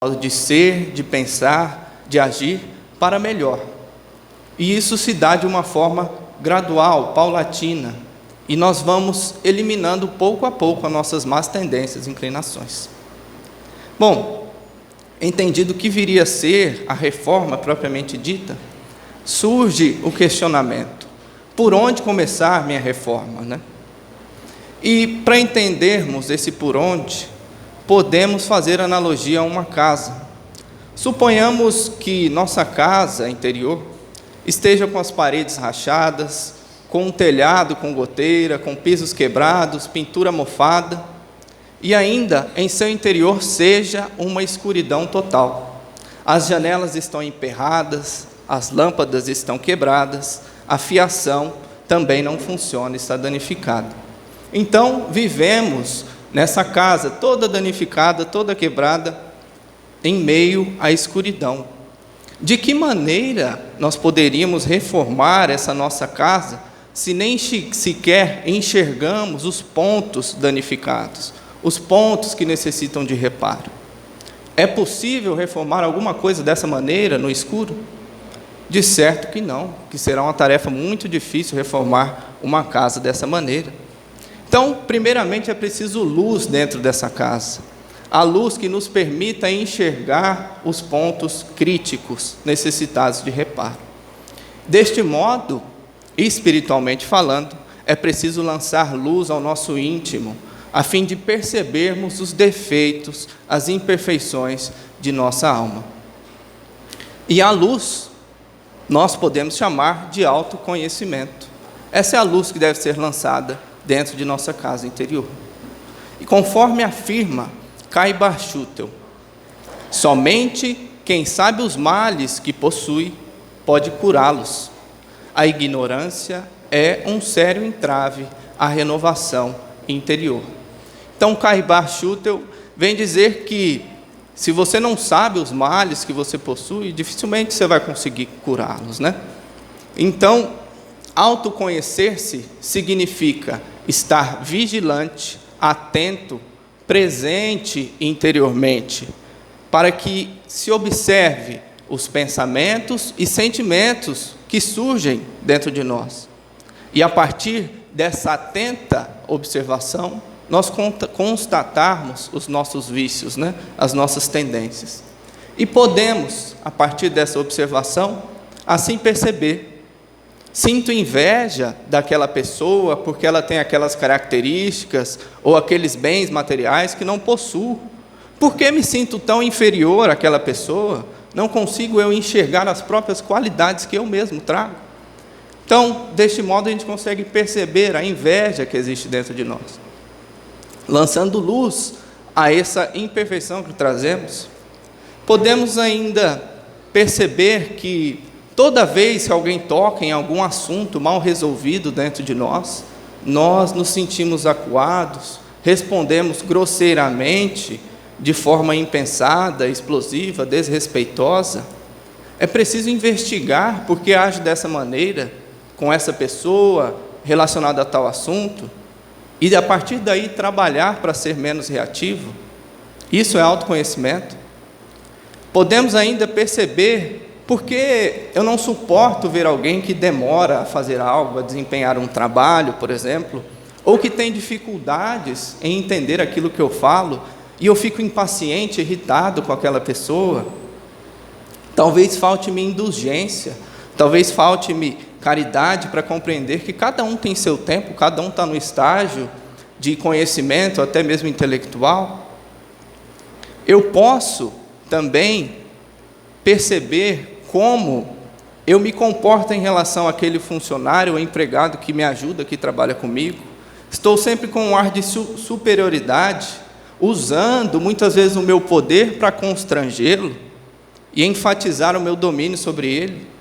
modo de ser, de pensar, de agir para melhor. E isso se dá de uma forma gradual, paulatina, e nós vamos eliminando pouco a pouco as nossas más tendências e inclinações. Bom, entendido o que viria a ser a reforma propriamente dita, surge o questionamento: por onde começar minha reforma, né? E para entendermos esse por onde, podemos fazer analogia a uma casa. Suponhamos que nossa casa interior esteja com as paredes rachadas, com um telhado com goteira, com pisos quebrados, pintura mofada, e ainda em seu interior seja uma escuridão total. As janelas estão emperradas, as lâmpadas estão quebradas, a fiação também não funciona, está danificada. Então, vivemos nessa casa toda danificada, toda quebrada, em meio à escuridão. De que maneira nós poderíamos reformar essa nossa casa se nem sequer enxergamos os pontos danificados, os pontos que necessitam de reparo? É possível reformar alguma coisa dessa maneira, no escuro? De certo que não, que será uma tarefa muito difícil reformar uma casa dessa maneira. Então, primeiramente, é preciso luz dentro dessa casa. A luz que nos permita enxergar os pontos críticos necessitados de reparo. Deste modo, espiritualmente falando, é preciso lançar luz ao nosso íntimo, a fim de percebermos os defeitos, as imperfeições de nossa alma. E a luz nós podemos chamar de autoconhecimento. Essa é a luz que deve ser lançada dentro de nossa casa interior. E conforme afirma Caibar Schutel, somente quem sabe os males que possui pode curá-los. A ignorância é um sério entrave à renovação interior. Então, Caibar Schutel vem dizer que se você não sabe os males que você possui, dificilmente você vai conseguir curá-los, né? Então, autoconhecer-se significa estar vigilante, atento, presente interiormente, para que se observe os pensamentos e sentimentos que surgem dentro de nós. E a partir dessa atenta observação, nós constatarmos os nossos vícios, né? As nossas tendências. E podemos, a partir dessa observação, assim perceber: sinto inveja daquela pessoa porque ela tem aquelas características ou aqueles bens materiais que não possuo. Por que me sinto tão inferior àquela pessoa? Não consigo eu enxergar as próprias qualidades que eu mesmo trago. Então, deste modo, a gente consegue perceber a inveja que existe dentro de nós. Lançando luz a essa imperfeição que trazemos, podemos ainda perceber que toda vez que alguém toca em algum assunto mal resolvido dentro de nós, nós nos sentimos acuados, respondemos grosseiramente, de forma impensada, explosiva, desrespeitosa. É preciso investigar por que age dessa maneira com essa pessoa relacionada a tal assunto, e a partir daí trabalhar para ser menos reativo. Isso é autoconhecimento. Podemos ainda perceber porque eu não suporto ver alguém que demora a fazer algo, a desempenhar um trabalho, por exemplo, ou que tem dificuldades em entender aquilo que eu falo, e eu fico impaciente, irritado com aquela pessoa. Talvez falte-me indulgência, talvez falte-me caridade para compreender que cada um tem seu tempo, cada um está no estágio de conhecimento, até mesmo intelectual. Eu posso também perceber como eu me comporto em relação àquele funcionário ou empregado que me ajuda, que trabalha comigo. Estou sempre com um ar de superioridade, usando muitas vezes o meu poder para constrangê-lo e enfatizar o meu domínio sobre ele.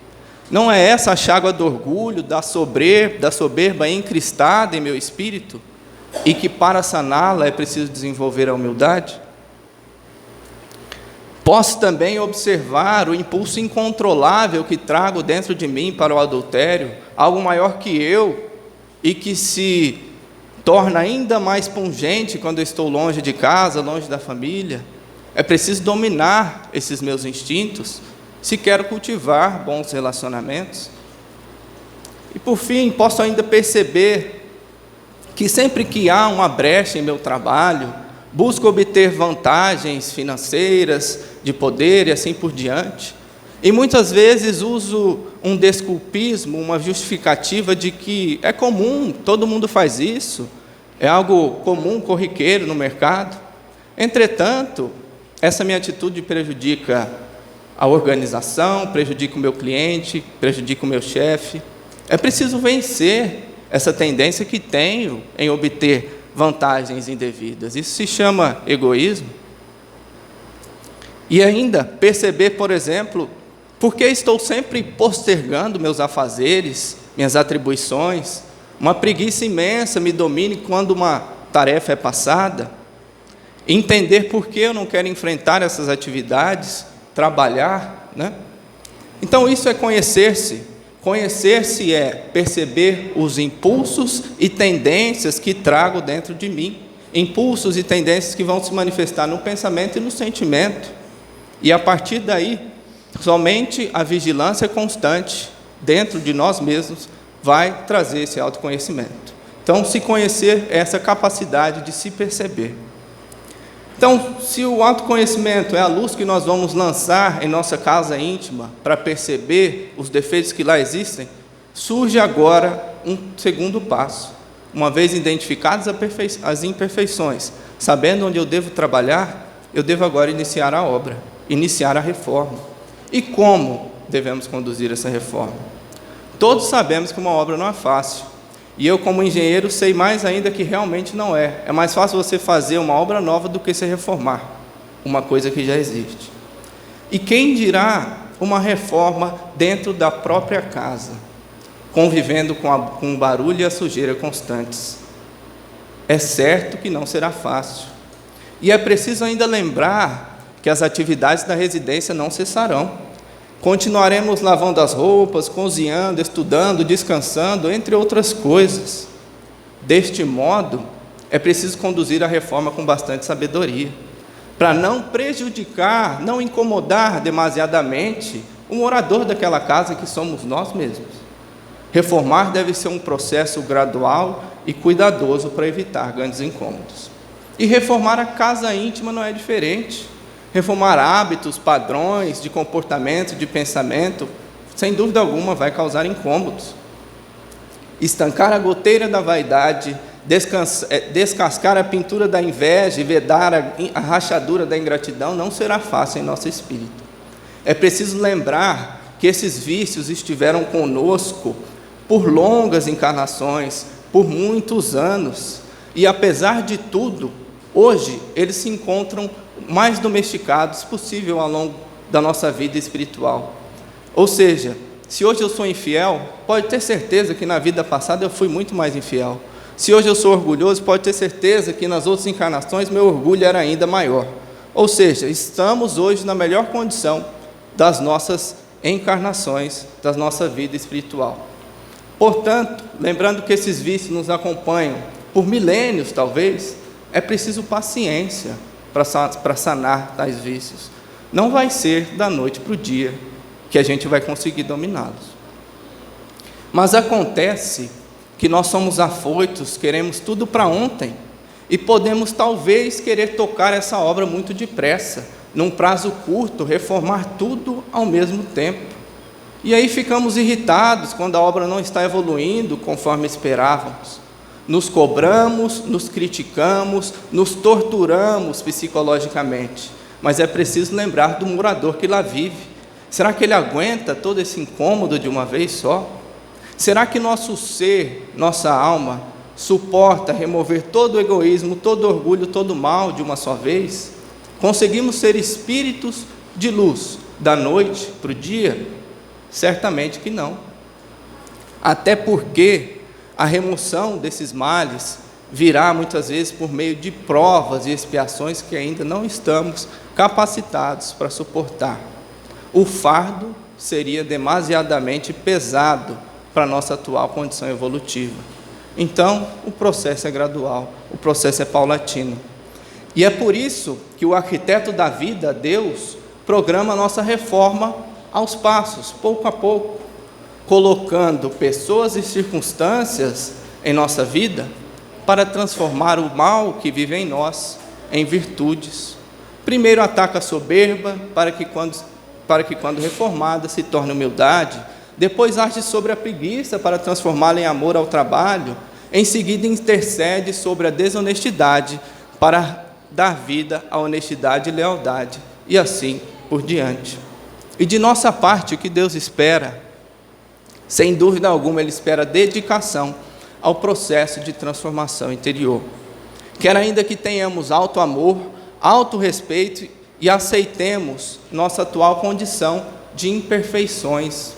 Não é essa a chágua do orgulho, da soberba encristada em meu espírito, e que para saná-la é preciso desenvolver a humildade? Posso também observar o impulso incontrolável que trago dentro de mim para o adultério, algo maior que eu, e que se torna ainda mais pungente quando eu estou longe de casa, longe da família. É preciso dominar esses meus instintos se quero cultivar bons relacionamentos. E por fim, posso ainda perceber que sempre que há uma brecha em meu trabalho, busco obter vantagens financeiras, de poder e assim por diante. E muitas vezes uso um desculpismo, uma justificativa de que é comum, todo mundo faz isso, é algo comum, corriqueiro no mercado. Entretanto, essa minha atitude prejudica a organização, prejudica o meu cliente, prejudica o meu chefe. É preciso vencer essa tendência que tenho em obter vantagens indevidas. Isso se chama egoísmo. E ainda perceber, por exemplo, por que estou sempre postergando meus afazeres, minhas atribuições. Uma preguiça imensa me domine quando uma tarefa é passada. Entender por que eu não quero enfrentar essas atividades, trabalhar, né? Então isso é conhecer-se. Conhecer-se é perceber os impulsos e tendências que trago dentro de mim. Impulsos e tendências que vão se manifestar no pensamento e no sentimento. E a partir daí, somente a vigilância constante dentro de nós mesmos vai trazer esse autoconhecimento. Então, se conhecer é essa capacidade de se perceber. Então, se o autoconhecimento é a luz que nós vamos lançar em nossa casa íntima para perceber os defeitos que lá existem, surge agora um segundo passo. Uma vez identificadas as imperfeições, sabendo onde eu devo trabalhar, eu devo agora iniciar a obra, iniciar a reforma. E como devemos conduzir essa reforma? Todos sabemos que uma obra não é fácil. E eu, como engenheiro, sei mais ainda que realmente não é. É mais fácil você fazer uma obra nova do que se reformar uma coisa que já existe. E quem dirá uma reforma dentro da própria casa, convivendo com o barulho e a sujeira constantes? É certo que não será fácil. E é preciso ainda lembrar que as atividades da residência não cessarão. Continuaremos lavando as roupas, cozinhando, estudando, descansando, entre outras coisas. Deste modo, é preciso conduzir a reforma com bastante sabedoria, para não prejudicar, não incomodar demasiadamente o morador daquela casa que somos nós mesmos. Reformar deve ser um processo gradual e cuidadoso para evitar grandes incômodos. E reformar a casa íntima não é diferente. Reformar hábitos, padrões de comportamento, de pensamento, sem dúvida alguma vai causar incômodos. Estancar a goteira da vaidade, descascar a pintura da inveja e vedar a rachadura da ingratidão não será fácil em nosso espírito. É preciso lembrar que esses vícios estiveram conosco por longas encarnações, por muitos anos, e apesar de tudo, hoje eles se encontram mais domesticados possível ao longo da nossa vida espiritual. Ou seja, se hoje eu sou infiel, pode ter certeza que na vida passada eu fui muito mais infiel. Se hoje eu sou orgulhoso, pode ter certeza que nas outras encarnações meu orgulho era ainda maior. Ou seja, estamos hoje na melhor condição das nossas encarnações, da nossa vida espiritual. Portanto, lembrando que esses vícios nos acompanham por milênios talvez, é preciso paciência para sanar tais vícios. Não vai ser da noite para o dia que a gente vai conseguir dominá-los. Mas acontece que nós somos afoitos, queremos tudo para ontem, e podemos talvez querer tocar essa obra muito depressa, num prazo curto, reformar tudo ao mesmo tempo. E aí ficamos irritados quando a obra não está evoluindo conforme esperávamos. Nos cobramos, nos criticamos, nos torturamos psicologicamente. Mas é preciso lembrar do morador que lá vive. Será que ele aguenta todo esse incômodo de uma vez só? Será que nosso ser, nossa alma, suporta remover todo o egoísmo, todo o orgulho, todo o mal de uma só vez? Conseguimos ser espíritos de luz da noite para o dia? Certamente que não. Até porque a remoção desses males virá muitas vezes por meio de provas e expiações que ainda não estamos capacitados para suportar. O fardo seria demasiadamente pesado para a nossa atual condição evolutiva. Então, o processo é gradual, o processo é paulatino. E é por isso que o arquiteto da vida, Deus, programa a nossa reforma aos passos, pouco a pouco, colocando pessoas e circunstâncias em nossa vida para transformar o mal que vive em nós em virtudes. Primeiro ataca a soberba, para que quando reformada se torne humildade. Depois age sobre a preguiça, para transformá-la em amor ao trabalho. Em seguida intercede sobre a desonestidade, para dar vida à honestidade e lealdade, e assim por diante. E de nossa parte, o que Deus espera, sem dúvida alguma, Ele espera dedicação ao processo de transformação interior. Quer ainda que tenhamos alto amor, alto respeito e aceitemos nossa atual condição de imperfeições,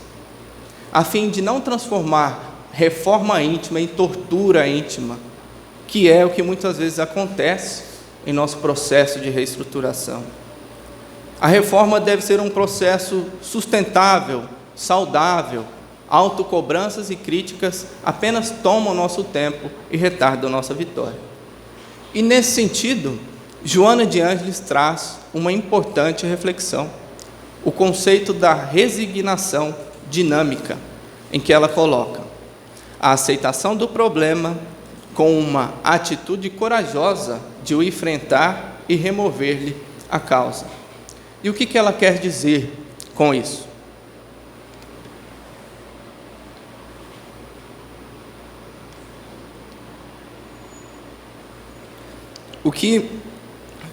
a fim de não transformar reforma íntima em tortura íntima, que é o que muitas vezes acontece em nosso processo de reestruturação. A reforma deve ser um processo sustentável, saudável. Autocobranças e críticas apenas tomam nosso tempo e retardam nossa vitória. E nesse sentido, Joana de Ângeles traz uma importante reflexão, o conceito da resignação dinâmica, em que ela coloca a aceitação do problema com uma atitude corajosa de o enfrentar e remover-lhe a causa. E o que ela quer dizer com isso? O que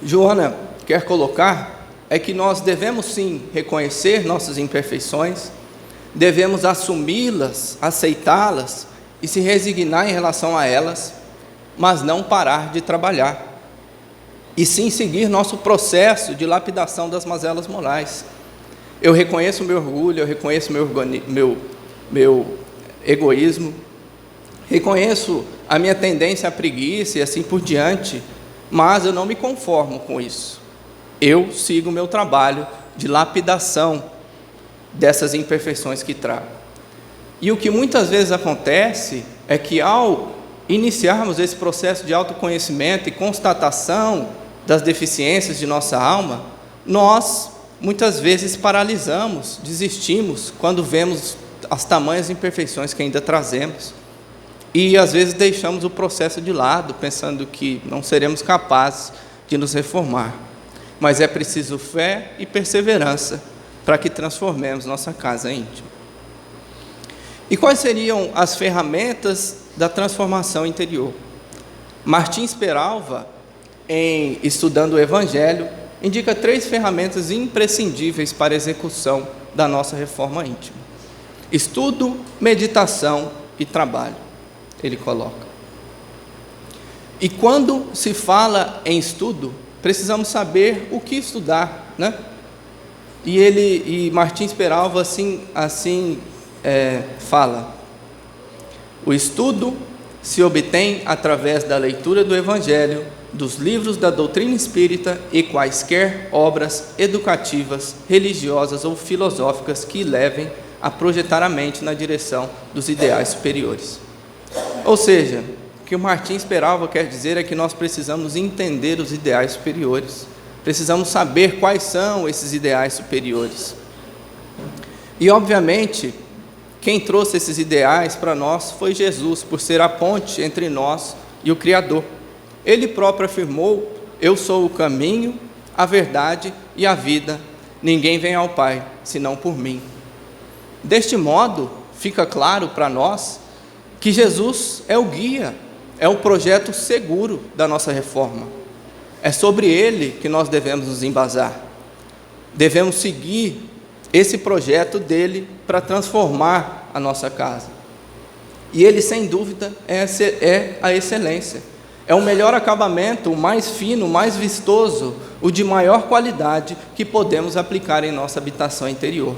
Joana quer colocar é que nós devemos sim reconhecer nossas imperfeições, devemos assumi-las, aceitá-las e se resignar em relação a elas, mas não parar de trabalhar, e sim seguir nosso processo de lapidação das mazelas morais. Eu reconheço o meu orgulho, eu reconheço meu egoísmo, reconheço a minha tendência à preguiça e assim por diante, mas eu não me conformo com isso. Eu sigo o meu trabalho de lapidação dessas imperfeições que trago. E o que muitas vezes acontece é que, ao iniciarmos esse processo de autoconhecimento e constatação das deficiências de nossa alma, nós muitas vezes paralisamos, desistimos quando vemos as tamanhas imperfeições que ainda trazemos. E às vezes deixamos o processo de lado, pensando que não seremos capazes de nos reformar. Mas é preciso fé e perseverança para que transformemos nossa casa íntima. E quais seriam as ferramentas da transformação interior? Martins Peralva, em Estudando o Evangelho, indica 3 ferramentas imprescindíveis para a execução da nossa reforma íntima: estudo, meditação e trabalho. Ele coloca. E quando se fala em estudo, precisamos saber o que estudar, né? E Martins Peralva assim fala: o estudo se obtém através da leitura do Evangelho, dos livros da doutrina espírita e quaisquer obras educativas, religiosas ou filosóficas que levem a projetar a mente na direção dos ideais superiores. Ou seja, o que o Martins Peralva quer dizer é que nós precisamos entender os ideais superiores, precisamos saber quais são esses ideais superiores. E, obviamente, quem trouxe esses ideais para nós foi Jesus, por ser a ponte entre nós e o Criador. Ele próprio afirmou: eu sou o caminho, a verdade e a vida, ninguém vem ao Pai, senão por mim. Deste modo, fica claro para nós que Jesus é o guia, é o projeto seguro da nossa reforma. É sobre ele que nós devemos nos embasar. Devemos seguir esse projeto dele para transformar a nossa casa. E ele, sem dúvida, é a excelência. É o melhor acabamento, o mais fino, o mais vistoso, o de maior qualidade que podemos aplicar em nossa habitação interior.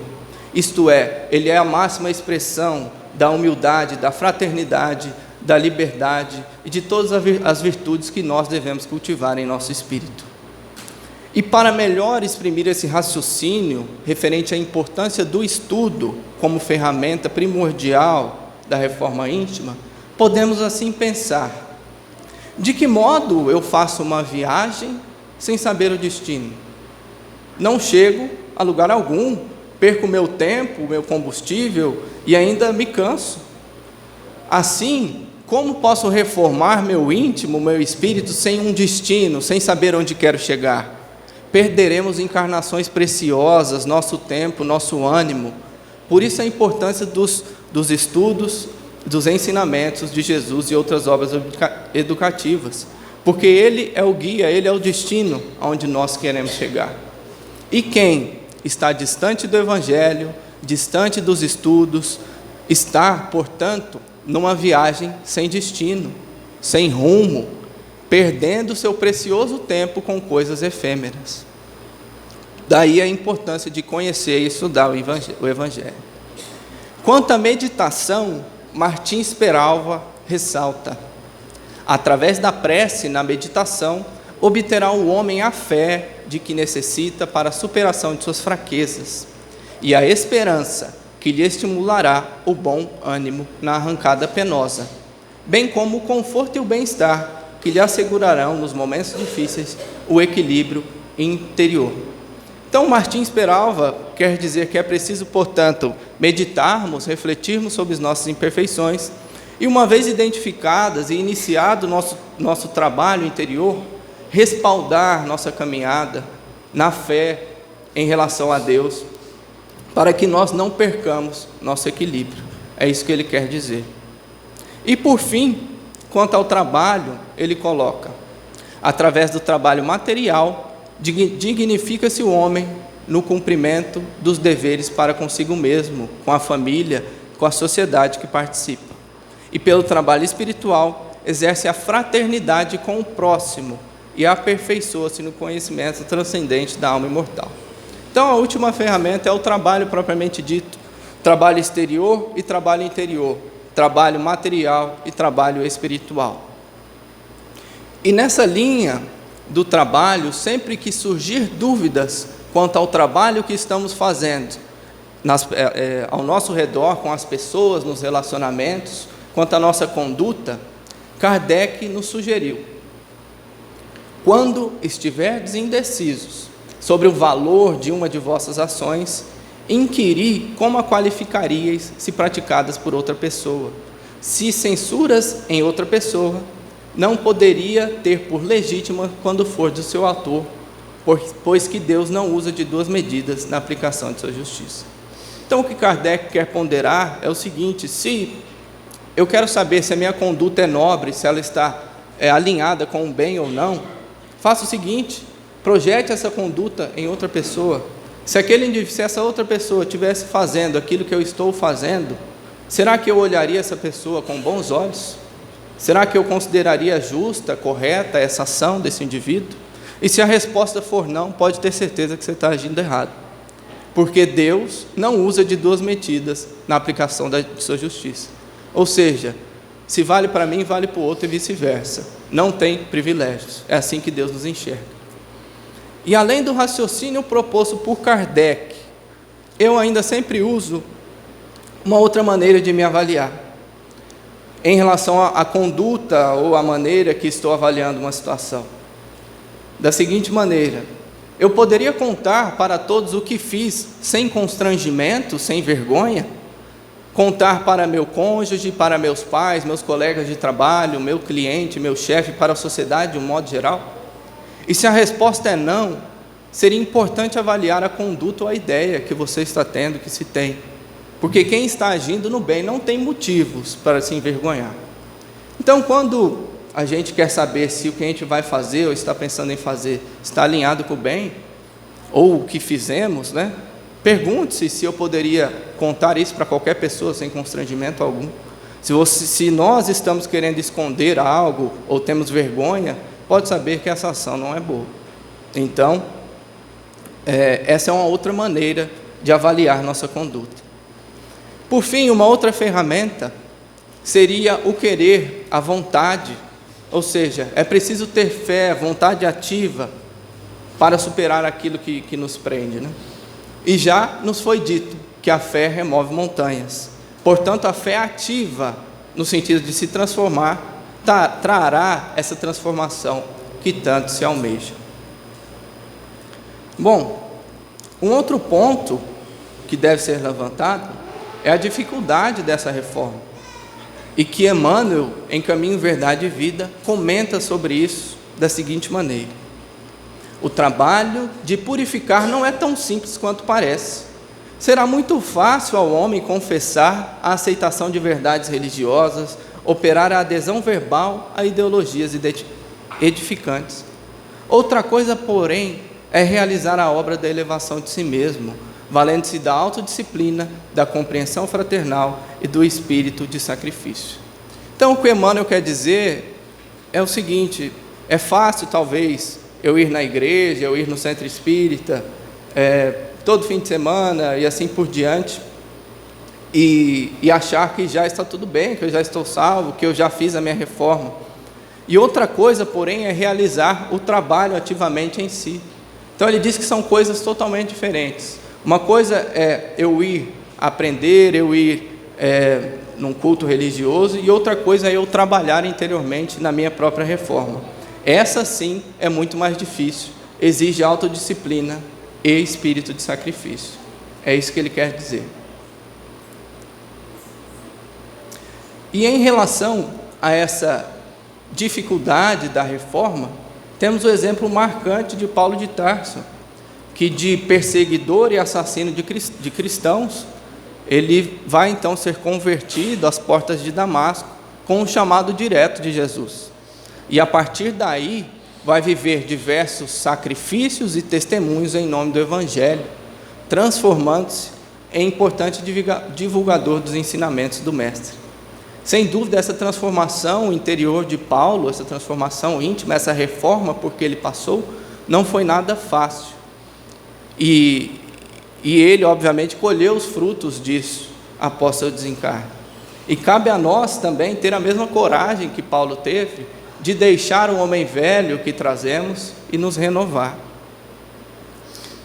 Isto é, ele é a máxima expressão da humildade, da fraternidade, da liberdade e de todas as virtudes que nós devemos cultivar em nosso espírito. E para melhor exprimir esse raciocínio referente à importância do estudo como ferramenta primordial da reforma íntima, podemos assim pensar: de que modo eu faço uma viagem sem saber o destino. Não chego a lugar algum, perco meu tempo, meu combustível e ainda me canso. Assim, como posso reformar meu íntimo, meu espírito, sem um destino, sem saber onde quero chegar? Perderemos encarnações preciosas, nosso tempo, nosso ânimo. Por isso a importância dos estudos, dos ensinamentos de Jesus e outras obras educativas, porque Ele é o guia, Ele é o destino aonde nós queremos chegar. E quem está distante do Evangelho, distante dos estudos, está, portanto, numa viagem sem destino, sem rumo, perdendo seu precioso tempo com coisas efêmeras. Daí a importância de conhecer e estudar o Evangelho. Quanto à meditação, Martins Peralva ressalta: através da prece, na meditação, obterá o homem a fé de que necessita para a superação de suas fraquezas, e a esperança que lhe estimulará o bom ânimo na arrancada penosa, bem como o conforto e o bem-estar que lhe assegurarão nos momentos difíceis o equilíbrio interior. Então, Martins Peralva quer dizer que é preciso, portanto, meditarmos, refletirmos sobre as nossas imperfeições e, uma vez identificadas e iniciado nosso trabalho interior, respaldar nossa caminhada na fé em relação a Deus, para que nós não percamos nosso equilíbrio. É isso que ele quer dizer. E, por fim, quanto ao trabalho, ele coloca: através do trabalho material, dignifica-se o homem no cumprimento dos deveres para consigo mesmo, com a família, com a sociedade que participa. E pelo trabalho espiritual, exerce a fraternidade com o próximo e aperfeiçoa-se no conhecimento transcendente da alma imortal. Então, a última ferramenta é o trabalho propriamente dito: trabalho exterior e trabalho interior, trabalho material e trabalho espiritual. E nessa linha do trabalho, sempre que surgir dúvidas quanto ao trabalho que estamos fazendo ao nosso redor, com as pessoas, nos relacionamentos, quanto à nossa conduta, Kardec nos sugeriu: quando estiverdes indecisos sobre o valor de uma de vossas ações, inquiri como a qualificaríeis se praticadas por outra pessoa. Se censuras em outra pessoa, não poderia ter por legítima quando for do seu autor, pois que Deus não usa de duas medidas na aplicação de sua justiça. Então, o que Kardec quer ponderar é o seguinte: se eu quero saber se a minha conduta é nobre, se ela está alinhada com o bem ou não, faça o seguinte: projete essa conduta em outra pessoa. Se essa outra pessoa estivesse fazendo aquilo que eu estou fazendo, será que eu olharia essa pessoa com bons olhos? Será que eu consideraria justa, correta essa ação desse indivíduo? E se a resposta for não, pode ter certeza que você está agindo errado, porque Deus não usa de duas medidas na aplicação de sua justiça. Ou seja, se vale para mim, vale para o outro e vice-versa. Não tem privilégios. É assim que Deus nos enxerga. E além do raciocínio proposto por Kardec, eu ainda sempre uso uma outra maneira de me avaliar em relação à conduta ou à maneira que estou avaliando uma situação. Da seguinte maneira: eu poderia contar para todos o que fiz sem constrangimento, sem vergonha? Contar para meu cônjuge, para meus pais, meus colegas de trabalho, meu cliente, meu chefe, para a sociedade de um modo geral? E se a resposta é não, seria importante avaliar a conduta ou a ideia que você está tendo, que se tem. Porque quem está agindo no bem não tem motivos para se envergonhar. Então, quando a gente quer saber se o que a gente vai fazer ou está pensando em fazer está alinhado com o bem, ou o que fizemos, pergunte-se se eu poderia contar isso para qualquer pessoa sem constrangimento algum. Se nós estamos querendo esconder algo ou temos vergonha, pode saber que essa ação não é boa. Então, essa é uma outra maneira de avaliar nossa conduta. Por fim, uma outra ferramenta seria o querer, a vontade. Ou seja, é preciso ter fé, vontade ativa para superar aquilo que nos prende. E já nos foi dito que a fé remove montanhas. Portanto, a fé ativa, no sentido de se transformar, trará essa transformação que tanto se almeja. Bom, um outro ponto que deve ser levantado é a dificuldade dessa reforma, e que Emmanuel, em Caminho, Verdade e Vida, comenta sobre isso da seguinte maneira: o trabalho de purificar não é tão simples quanto parece. Será muito fácil ao homem confessar a aceitação de verdades religiosas, operar a adesão verbal a ideologias edificantes. Outra coisa, porém, é realizar a obra da elevação de si mesmo, valendo-se da autodisciplina, da compreensão fraternal e do espírito de sacrifício. Então, o que Emmanuel quer dizer é o seguinte: é fácil, talvez, eu ir na igreja, eu ir no centro espírita, todo fim de semana e assim por diante, e achar que já está tudo bem, que eu já estou salvo, que eu já fiz a minha reforma. E outra coisa, porém, é realizar o trabalho ativamente em si. Então ele diz que são coisas totalmente diferentes. Uma coisa é eu ir aprender, eu ir num culto religioso, e outra coisa é eu trabalhar interiormente na minha própria reforma. Essa sim é muito mais difícil, exige autodisciplina e espírito de sacrifício. É isso que ele quer dizer. E em relação a essa dificuldade da reforma, temos o exemplo marcante de Paulo de Tarso, que de perseguidor e assassino de cristãos, ele vai então ser convertido às portas de Damasco, com um chamado direto de Jesus. E a partir daí, vai viver diversos sacrifícios e testemunhos em nome do Evangelho, transformando-se em importante divulgador dos ensinamentos do Mestre. Sem dúvida, essa transformação interior de Paulo, essa transformação íntima, essa reforma por que ele passou, não foi nada fácil. E ele, obviamente, colheu os frutos disso após seu desencarne. E cabe a nós também ter a mesma coragem que Paulo teve, de deixar o homem velho que trazemos e nos renovar.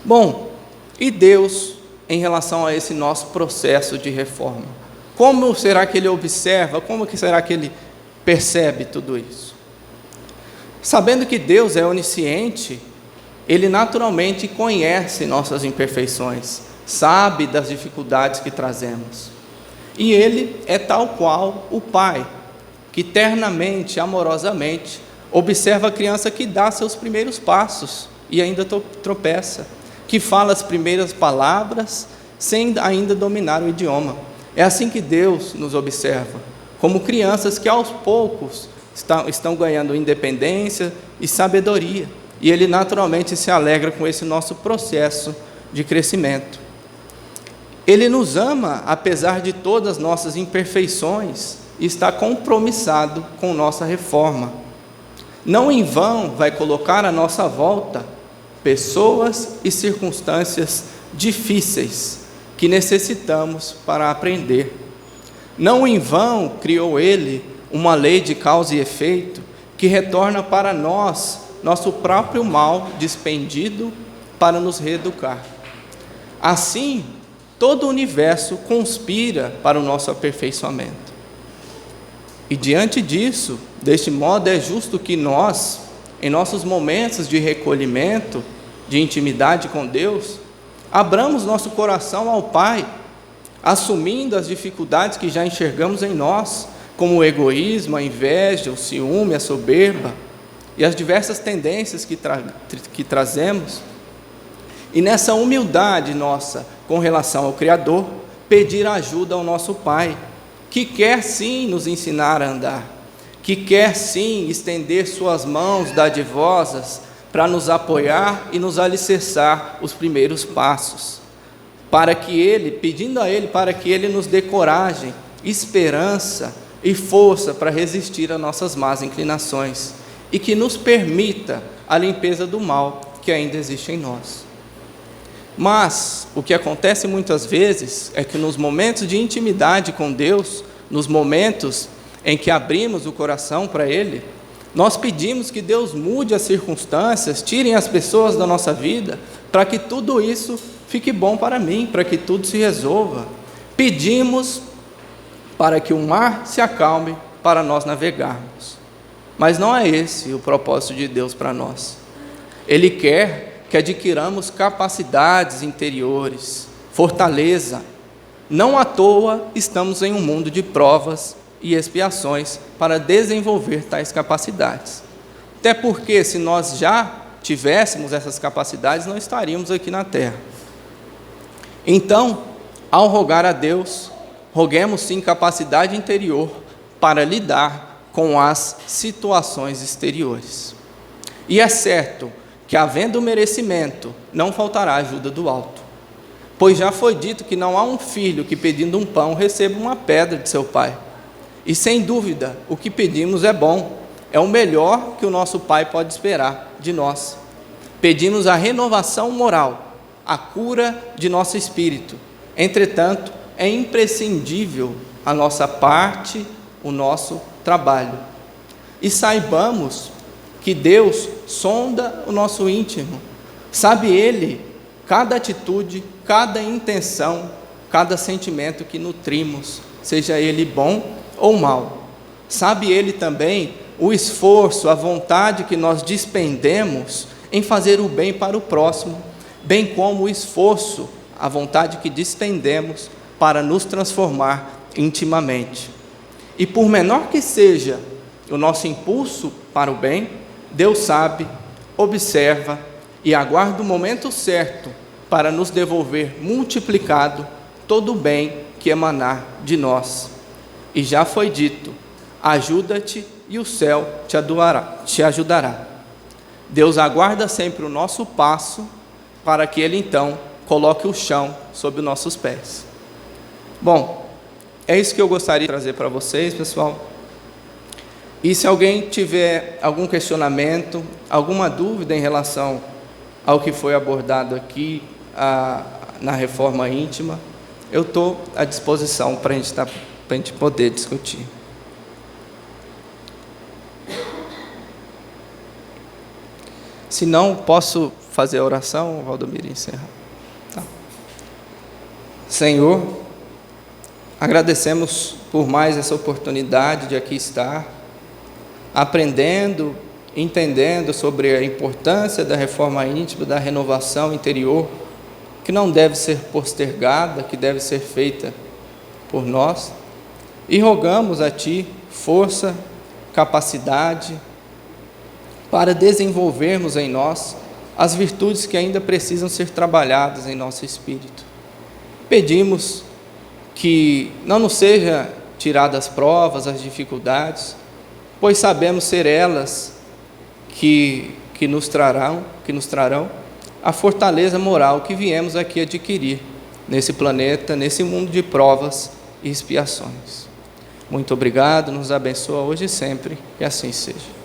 Bom, e Deus em relação a esse nosso processo de reforma? Como será que ele observa, como que será que ele percebe tudo isso? Sabendo que Deus é onisciente, ele naturalmente conhece nossas imperfeições, sabe das dificuldades que trazemos. E ele é tal qual o Pai, que ternamente, amorosamente, observa a criança que dá seus primeiros passos e ainda tropeça, que fala as primeiras palavras sem ainda dominar o idioma. É assim que Deus nos observa, como crianças que aos poucos estão ganhando independência e sabedoria, e Ele naturalmente se alegra com esse nosso processo de crescimento. Ele nos ama apesar de todas as nossas imperfeições e está compromissado com nossa reforma. Não em vão vai colocar à nossa volta pessoas e circunstâncias difíceis que necessitamos para aprender. Não em vão criou Ele uma lei de causa e efeito que retorna para nós nosso próprio mal despendido para nos reeducar. Assim, todo o universo conspira para o nosso aperfeiçoamento. E diante disso, deste modo, é justo que nós, em nossos momentos de recolhimento, de intimidade com Deus, abramos nosso coração ao Pai, assumindo as dificuldades que já enxergamos em nós, como o egoísmo, a inveja, o ciúme, a soberba e as diversas tendências que trazemos. E nessa humildade nossa com relação ao Criador, pedir ajuda ao nosso Pai, que quer sim nos ensinar a andar, que quer sim estender suas mãos dadivosas para nos apoiar e nos alicerçar os primeiros passos, para que Ele, pedindo a Ele, para que Ele nos dê coragem, esperança e força para resistir às nossas más inclinações, e que nos permita a limpeza do mal que ainda existe em nós. Mas o que acontece muitas vezes é que nos momentos de intimidade com Deus, nos momentos em que abrimos o coração para Ele, nós pedimos que Deus mude as circunstâncias, tirem as pessoas da nossa vida, para que tudo isso fique bom para mim, para que tudo se resolva. Pedimos para que o mar se acalme para nós navegarmos. Mas não é esse o propósito de Deus para nós. Ele quer que adquiramos capacidades interiores, fortaleza. Não à toa estamos em um mundo de provas e expiações para desenvolver tais capacidades. Até porque, se nós já tivéssemos essas capacidades, não estaríamos aqui na terra. Então, ao rogar a Deus, roguemos sim capacidade interior para lidar com as situações exteriores. E é certo que, havendo merecimento, não faltará ajuda do alto. Pois já foi dito que não há um filho que, pedindo um pão, receba uma pedra de seu pai. E sem dúvida, o que pedimos é bom, é o melhor que o nosso Pai pode esperar de nós. Pedimos a renovação moral, a cura de nosso espírito. Entretanto, é imprescindível a nossa parte, o nosso trabalho. E saibamos que Deus sonda o nosso íntimo. Sabe Ele cada atitude, cada intenção, cada sentimento que nutrimos, seja ele bom ou mal. Sabe Ele também o esforço, a vontade que nós despendemos em fazer o bem para o próximo, bem como o esforço, a vontade que despendemos para nos transformar intimamente. E por menor que seja o nosso impulso para o bem, Deus sabe, observa e aguarda o momento certo para nos devolver multiplicado todo o bem que emanar de nós. E já foi dito: ajuda-te e o céu te ajudará. Deus aguarda sempre o nosso passo para que Ele então coloque o chão sob os nossos pés. Bom, é isso que eu gostaria de trazer para vocês, pessoal. E se alguém tiver algum questionamento, alguma dúvida em relação ao que foi abordado aqui na reforma íntima, eu estou à disposição para a gente poder discutir. Se não, posso fazer a oração, Valdomiro, e encerrar? Tá. Senhor, agradecemos por mais essa oportunidade de aqui estar, aprendendo, entendendo sobre a importância da reforma íntima, da renovação interior, que não deve ser postergada, que deve ser feita por nós, e rogamos a Ti força, capacidade, para desenvolvermos em nós as virtudes que ainda precisam ser trabalhadas em nosso espírito. Pedimos que não nos seja tiradas as provas, as dificuldades, pois sabemos ser elas que nos trarão a fortaleza moral que viemos aqui adquirir nesse planeta, nesse mundo de provas e expiações. Muito obrigado, nos abençoa hoje e sempre, que assim seja.